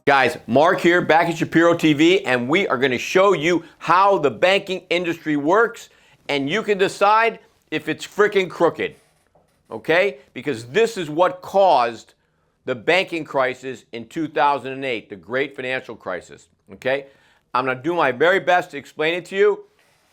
Guys, Mark here, back at Shapiro TV, and we are going to show you how the banking industry works, and you can decide if it's freaking crooked, okay? Because this is what caused the banking crisis in 2008, the great financial crisis, okay? I'm going to do my very best to explain it to you.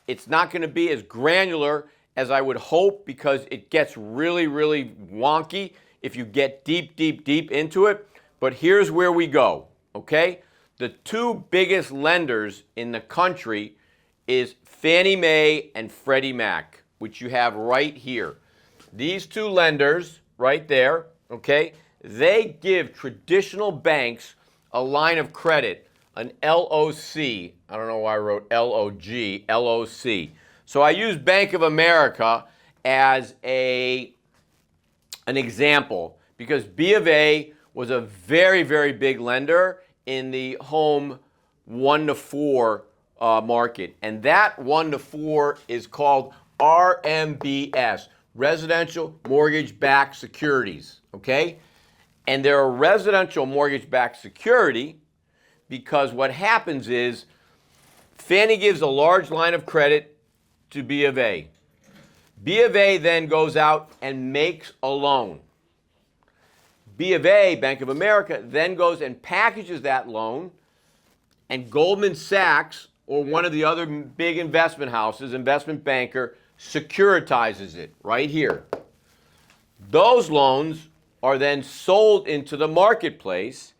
It's not going to be as granular as I would hope because it gets really, really wonky if you get deep into it, but here's where we go. Okay, the two biggest lenders in the country is Fannie Mae and Freddie Mac, which you have right here. These two lenders right there, okay, they give traditional banks a line of credit, an LOC. I don't know why I wrote LOG, LOC. So I use Bank of America as an example because B of A was a very, very big lender in the home 1 to 4 market. And that 1 to 4 is called RMBS, Residential Mortgage-Backed Securities, okay? And they're a residential mortgage-backed security because what happens is Fannie gives a large line of credit to B of A. B of A then goes out and makes a loan. B of A, Bank of America, then goes and packages that loan, and Goldman Sachs, or one of the other big investment houses, investment banker, securitizes it right here. Those loans are then sold into the marketplace,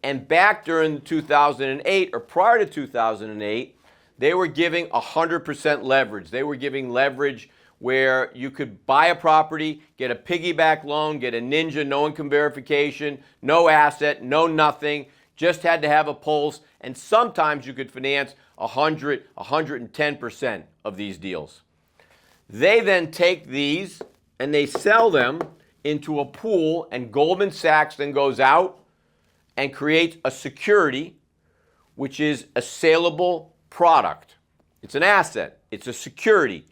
and back during 2008, or prior to 2008, they were giving 100% leverage. They were giving leverage where you could buy a property, get a piggyback loan, get a ninja, no income verification, no asset, no nothing, just had to have a pulse, and sometimes you could finance 100, 110% of these deals. They then take these and they sell them into a pool, and Goldman Sachs then goes out and creates a security, which is a saleable product. It's an asset. It's a security.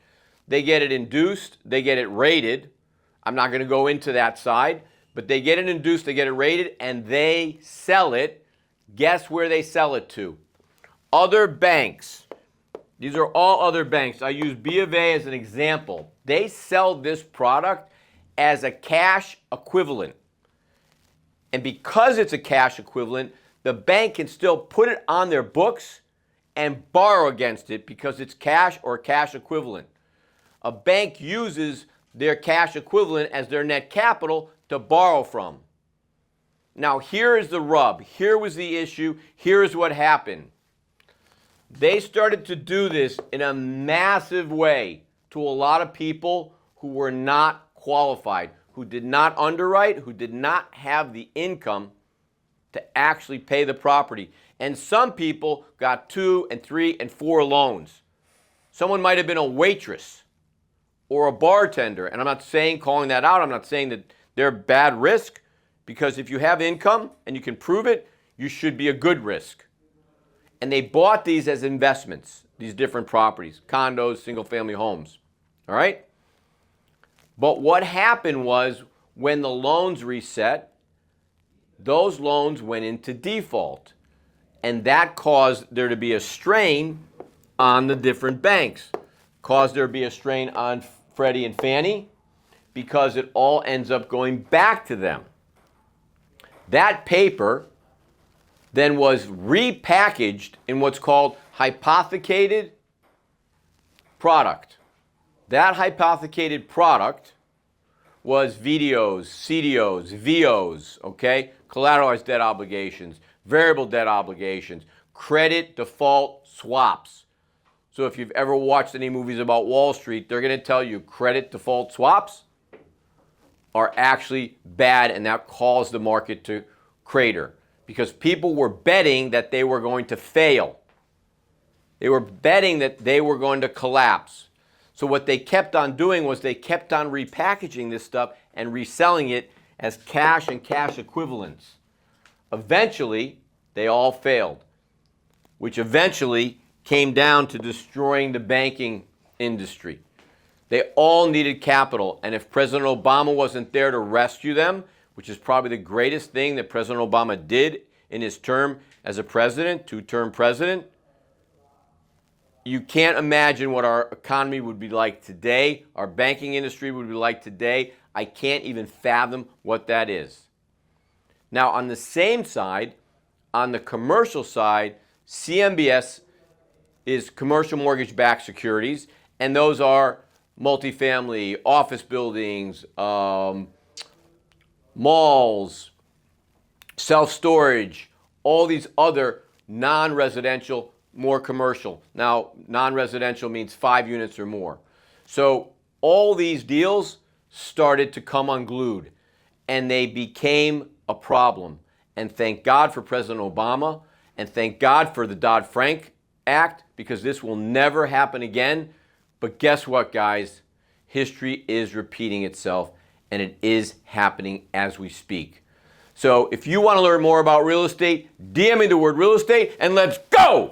They get it induced, they get it rated. I'm not going to go into that side, but they get it induced, they get it rated, and they sell it. Guess where they sell it to? Other banks. These are all other banks. I use B of A as an example. They sell this product as a cash equivalent. And because it's a cash equivalent, the bank can still put it on their books and borrow against it because it's cash or cash equivalent. A bank uses their cash equivalent as their net capital to borrow from. Now, here is the rub. Here was the issue. Here is what happened. They started to do this in a massive way to a lot of people who were not qualified, who did not underwrite, who did not have the income to actually pay the property. And some people got 2 and 3 and 4 loans. Someone might have been a waitress or a bartender, and I'm not saying, calling that out, I'm not saying that they're bad risk, because if you have income and you can prove it, you should be a good risk. And they bought these as investments, these different properties, condos, single-family homes, all right? But what happened was when the loans reset, those loans went into default, and that caused there to be a strain on the different banks, caused there to be a strain on Freddie and Fannie, because it all ends up going back to them. That paper then was repackaged in what's called hypothecated product. That hypothecated product was VDOs, CDOs, VOs, okay? Collateralized debt obligations, variable debt obligations, credit default swaps. So if you've ever watched any movies about Wall Street, they're going to tell you credit default swaps are actually bad, and that caused the market to crater because people were betting that they were going to fail. They were betting that they were going to collapse. So what they kept on doing was they kept on repackaging this stuff and reselling it as cash and cash equivalents. Eventually, they all failed, which eventually came down to destroying the banking industry. They all needed capital, and if President Obama wasn't there to rescue them, which is probably the greatest thing that President Obama did in his term as a president, two-term president. You can't imagine what our economy would be like today, our banking industry would be like today. I can't even fathom what that is. Now, on the same side, on the commercial side, CMBS is commercial mortgage-backed securities, and those are multifamily, office buildings, malls, self-storage, all these other non-residential, more commercial. Now, non-residential means 5 units or more. So all these deals started to come unglued, and they became a problem. And thank God for President Obama, and thank God for the Dodd-Frank Act, because this will never happen again. But guess what, guys? History is repeating itself, and it is happening as we speak. So if you want to learn more about real estate, DM me the word real estate, and let's go!